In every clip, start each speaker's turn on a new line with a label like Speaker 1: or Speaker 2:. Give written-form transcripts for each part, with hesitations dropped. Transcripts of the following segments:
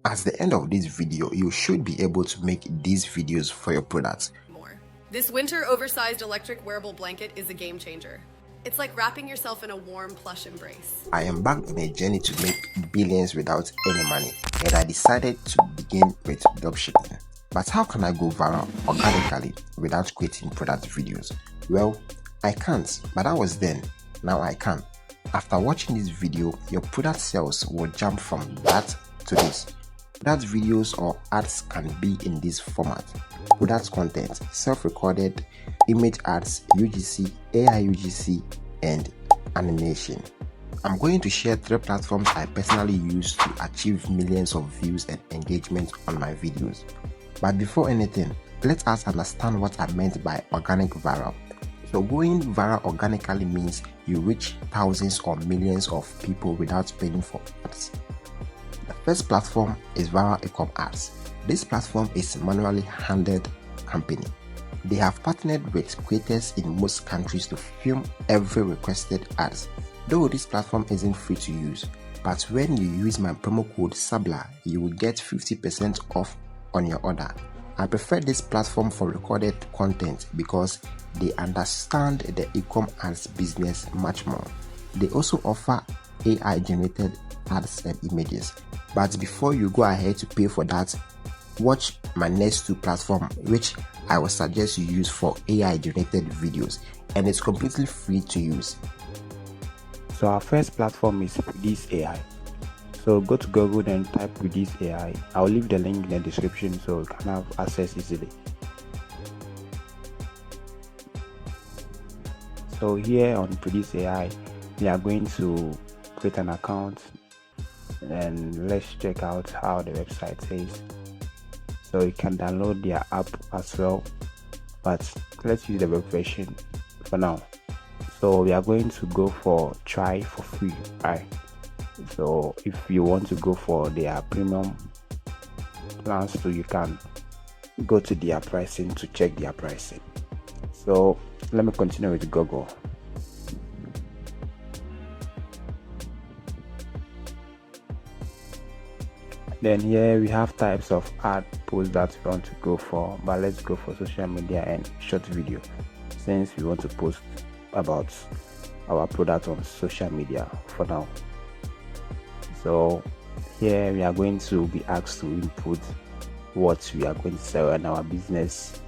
Speaker 1: At the end of this video, you should be able to make these videos for your products.
Speaker 2: This winter oversized electric wearable blanket is a game changer. It's like wrapping yourself in a warm plush embrace.
Speaker 1: I embarked on a journey to make billions without any money, and I decided to begin with dropshipping. But how can I go viral organically without creating product videos? Well, I can't, but that was then. Now I can. After watching this video, your product sales will jump from that to this. Product videos or ads can be in this format: product content, self-recorded, image ads, UGC, AI UGC, and animation. I'm going to share 3 platforms I personally use to achieve millions of views and engagement on my videos. But before anything, let us understand what I meant by organic viral. So going viral organically means you reach thousands or millions of people without paying for ads. The first platform is Viral Ecom Ads. This platform is a manually handled company. They have partnered with creators in most countries to film every requested ads. Though this platform isn't free to use, but when you use my promo code SABLA, you will get 50% off on your order. I prefer this platform for recorded content because they understand the ecom ads business much more. They also offer AI generated ads and images. But before you go ahead to pay for that, watch my next 2 platforms, which I will suggest you use for AI generated videos, and it's completely free to use.
Speaker 3: So our first platform is Reduce AI. So go to Google and type Reduce AI. I'll leave the link in the description so you can have access easily. So here on Reduce AI, we are going to create an account, and let's check out how the website says. So you can download their app as well, but let's use the web version for now. So we are going to go for try for free, right? So if you want to go for their premium plans, so you can go to their pricing to check their pricing. So let me continue with Google. Then here we have types of ad posts that we want to go for, but let's go for social media and short video, since we want to post about our product on social media for now. So here we are going to be asked to input what we are going to sell and our business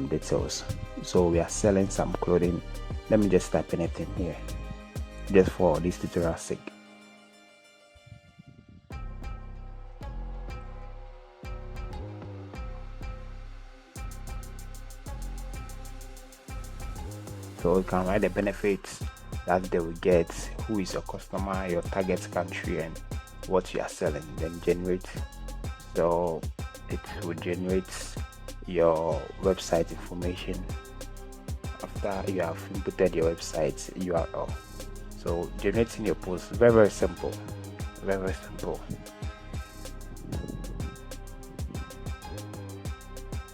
Speaker 3: details. So we are selling some clothing. Let me just type anything here just for this tutorial sake. So you can write the benefits that they will get, who is your customer, your target country, and what you are selling. Then generate. So it will generate your website information after you have inputted your website URL. So generating your post, very simple, very simple.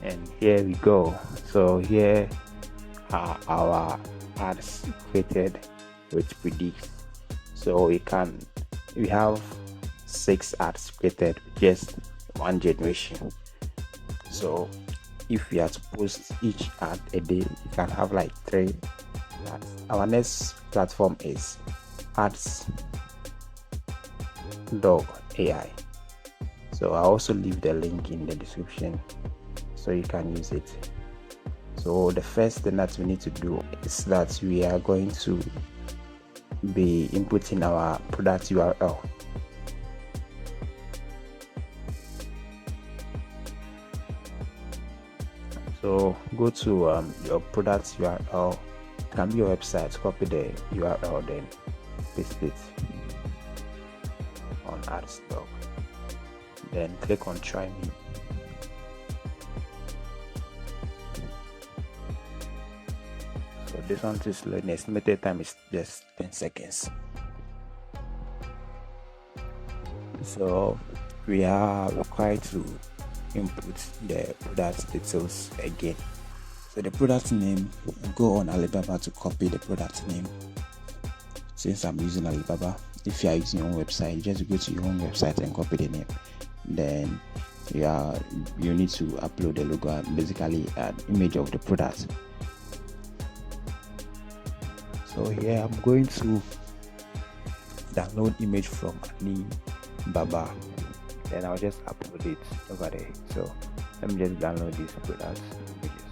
Speaker 3: And here we go. So here are our ads created with Predict. So we have 6 ads created with just 1 generation. So if we are to post each ad a day, you can have like 3 ads. Our next platform is Ads Dog AI. So I also leave the link in the description so you can use it. So the first thing that we need to do is that we are going to be inputting our product URL. So go to your product URL. It can be your website. Copy the URL, then paste it on AdStock. Then click on Try Me. So this one is the estimated time is just 10 seconds. So we are required to input the product details again. So the product name, go on Alibaba to copy the product name. Since I'm using Alibaba, if you are using your own website, just go to your own website and copy the name. then you need to upload the logo and basically an image of the product. So here I'm going to download image from Alibaba, then I'll just upload it over there. So let me just download these products images.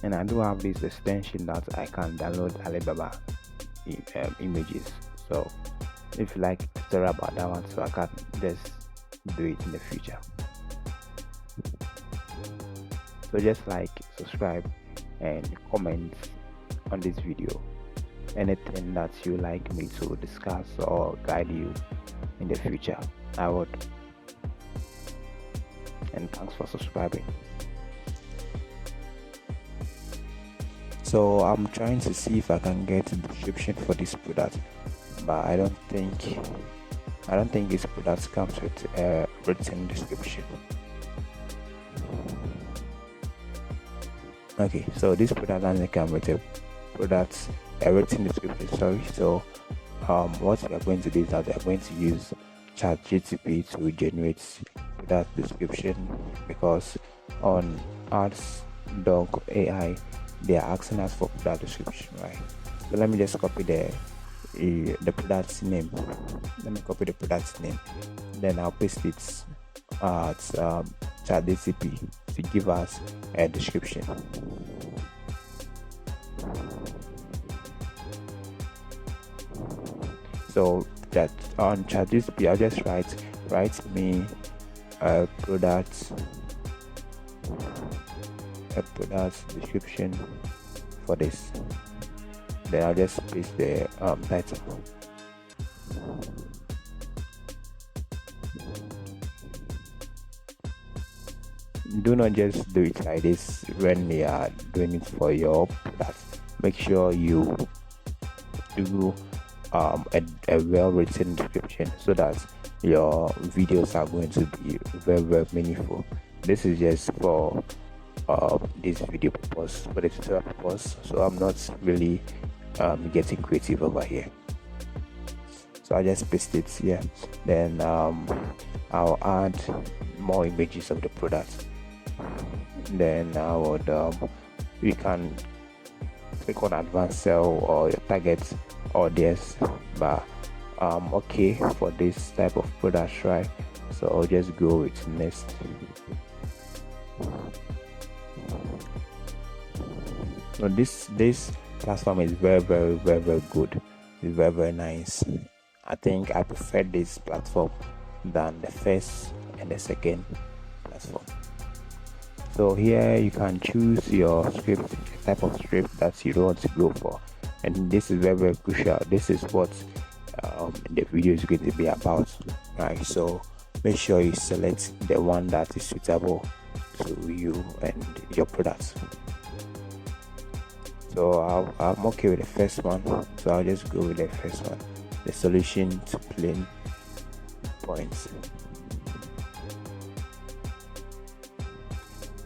Speaker 3: And I do have this extension that I can download Alibaba images. So if you like tutorial about that one, so I can just do it in the future. So just like, subscribe, and comment on this video anything that you like me to discuss or guide you in the future. I would. And thanks for subscribing. So I'm trying to see if I can get a description for this product, but I don't think this product comes with a written description. Okay, so this product doesn't come with a written description. Sorry. So what we are going to do is that we are going to use ChatGPT to generate that description, because on Ads.Doc AI they are asking us for product description, right? So let me just copy the product's name. Let me copy the product's name, then I'll paste it at ChatGPT to give us a description. So that on ChatGPT I'll just write me a product description for this, then I'll just paste the title. Do not just do it like this when you are doing it for your product. Make sure you do a well written description so that your videos are going to be very, very meaningful. This is just for this video purpose, for the tutorial purpose, so I'm not really getting creative over here. So I just paste it here, then I'll add more images of the product, then I would you can click on advanced sell or your target audience, but okay for this type of product, right? So I'll just go with next. So this platform is very, very, very, very good. It's very, very nice. I think I prefer this platform than the first and the second platform. So here you can choose your script, type of script that you want to go for, and this is very, very crucial. This is what the video is going to be about, right? So make sure you select the one that is suitable to you and your product. So I'm okay with the first one, so I'll just go with the first one, the solution to plain points.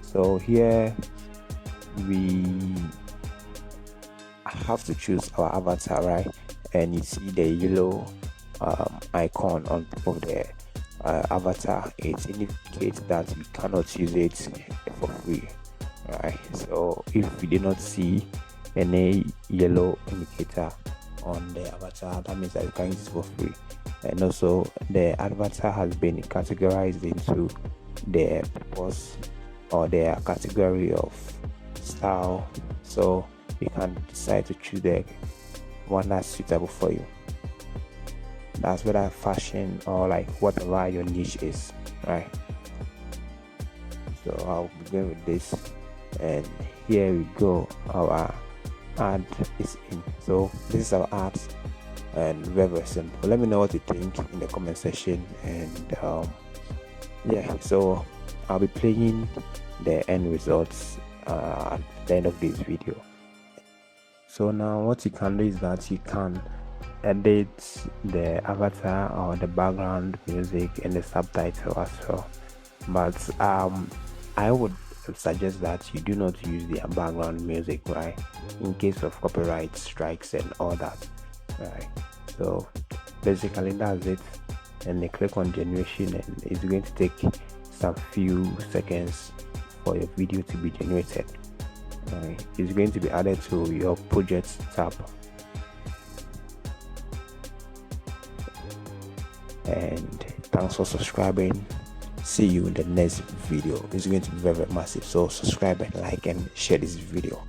Speaker 3: So here we have to choose our avatar, right? And you see the yellow icon on top of the avatar. It indicates that we cannot use it for free, right? So if we did not see any yellow indicator on the avatar, that means that you can use it for free. And also the avatar has been categorized into the purpose or the category of style, so you can decide to choose the one that's suitable for you. That's whether fashion or like whatever your niche is, right? So I'll begin with this, and here we go. Our ad is in. So this is our ad, and very, very simple. Let me know what you think in the comment section, and yeah, so I'll be playing the end results at the end of this video. So now what you can do is that you can edit the avatar or the background music and the subtitle as well, but I would suggests that you do not use their background music, right, in case of copyright strikes and all that, right? So basically that's it, and they click on generation, and it's going to take some few seconds for your video to be generated. Right? It's going to be added to your projects tab, and thanks for subscribing. See you in the next video. It's going to be very, very massive, so subscribe and like and share this video.